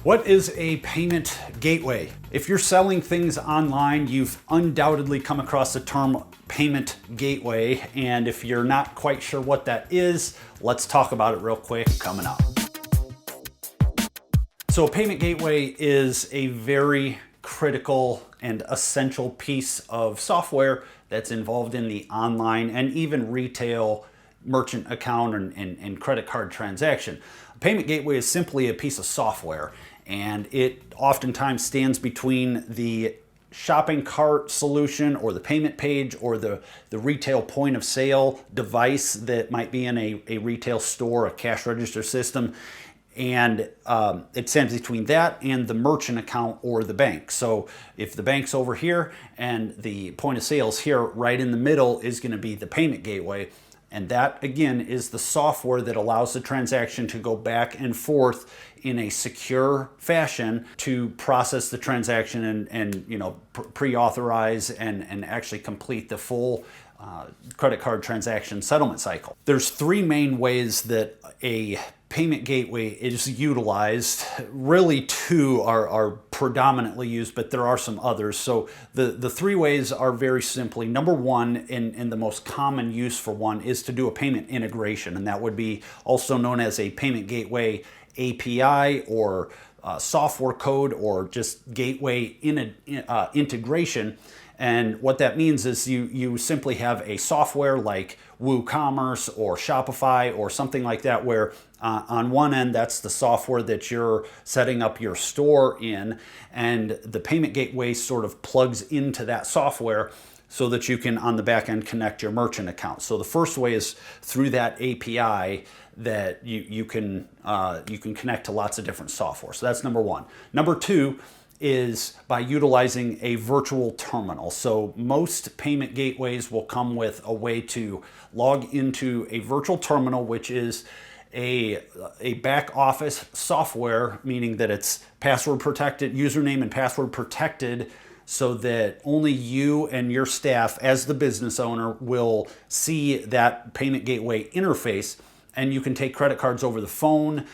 What is a payment gateway? If you're selling things online, you've undoubtedly come across the term payment gateway. And if you're not quite sure what that is, let's talk about it real quick coming up. So a payment gateway is a very critical and essential piece of software that's involved in the online and even retail merchant account and credit card transaction. A payment gateway is simply a piece of software, and it oftentimes stands between the shopping cart solution or the payment page or the retail point of sale device that might be in a retail store, a cash register system. And it stands between that and the merchant account or the bank. So if the bank's over here and the point of sale is here, right in the middle is going to be the payment gateway. And that, again, is the software that allows the transaction to go back and forth in a secure fashion to process the transaction and pre-authorize and actually complete the full credit card transaction settlement cycle. There's three main ways that a payment gateway is utilized. Really, two are predominantly used, but there are some others. So the three ways are very simply, number one, and the most common use for one, is to do a payment integration, and that would be also known as a payment gateway API or software code or just gateway integration. And what that means is you simply have a software like Woocommerce or Shopify or something like that, where on one end, that's the software that you're setting up your store in, and the payment gateway sort of plugs into that software so that you can, on the back end, connect your merchant account. So the first way is through that API that you can connect to lots of different software. So that's number one. Number two is by utilizing a virtual terminal. So most payment gateways will come with a way to log into a virtual terminal, which is a back office software, meaning that it's password protected, username and password protected, so that only you and your staff as the business owner will see that payment gateway interface. And you can take credit cards over the phone,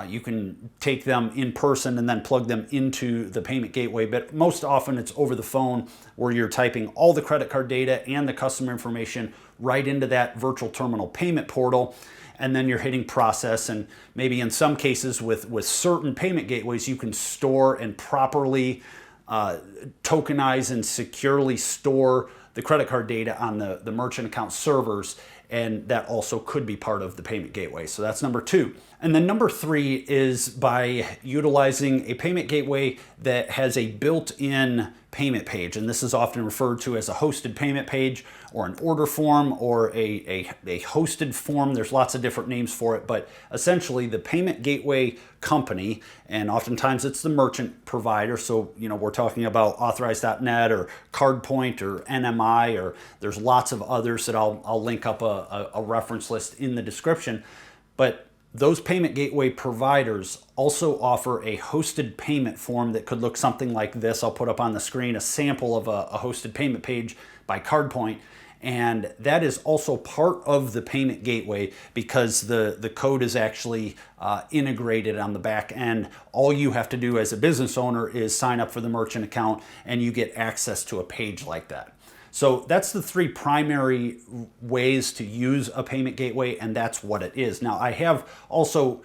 you can take them in person and then plug them into the payment gateway. But most often it's over the phone, where you're typing all the credit card data and the customer information right into that virtual terminal payment portal. And then you're hitting process. And maybe in some cases with certain payment gateways, you can store and properly tokenize and securely store the credit card data on the merchant account servers. And that also could be part of the payment gateway. So that's number two. And then number three is by utilizing a payment gateway that has a built-in payment page. And this is often referred to as a hosted payment page or an order form or a hosted form. There's lots of different names for it, but essentially the payment gateway company, and oftentimes it's the merchant provider. So, we're talking about Authorize.net or CardPoint or NMI, or there's lots of others that I'll link up a reference list in the description. But those payment gateway providers also offer a hosted payment form that could look something like this. I'll put up on the screen a sample of a hosted payment page by CardPoint. And that is also part of the payment gateway because the code is actually integrated on the back end. All you have to do as a business owner is sign up for the merchant account and you get access to a page like that. So that's the three primary ways to use a payment gateway, and that's what it is. Now, I have also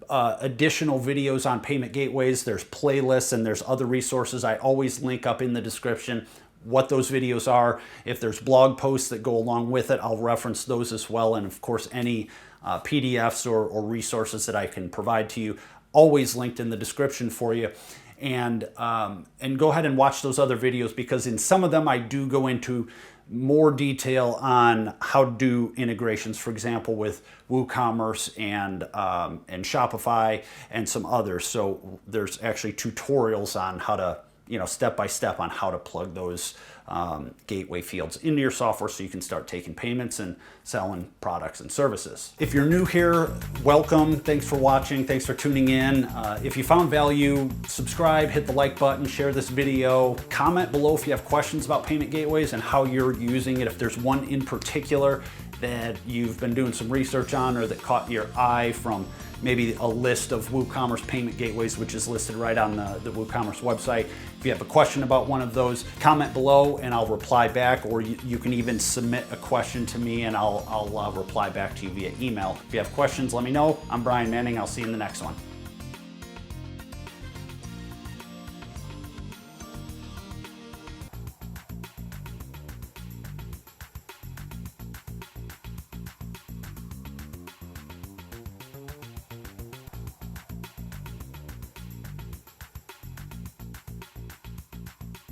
additional videos on payment gateways. There's playlists and there's other resources. I always link up in the description what those videos are. If there's blog posts that go along with it, I'll reference those as well. And of course, any PDFs or resources that I can provide to you, always linked in the description for you. And go ahead and watch those other videos, because in some of them I do go into more detail on how to do integrations, for example, with Woocommerce and Shopify and some others. So there's actually tutorials on how to, step by step on how to plug those gateway fields into your software so you can start taking payments and selling products and services. If you're new here, welcome. Thanks for watching. Thanks for tuning in. If you found value, subscribe, hit the like button, share this video. Comment below if you have questions about payment gateways and how you're using it. If there's one in particular that you've been doing some research on or that caught your eye from maybe a list of WooCommerce payment gateways, which is listed right on the WooCommerce website. If you have a question about one of those, comment below and I'll reply back, or you can even submit a question to me and I'll reply back to you via email. If you have questions, let me know. I'm Brian Manning. I'll see you in the next one.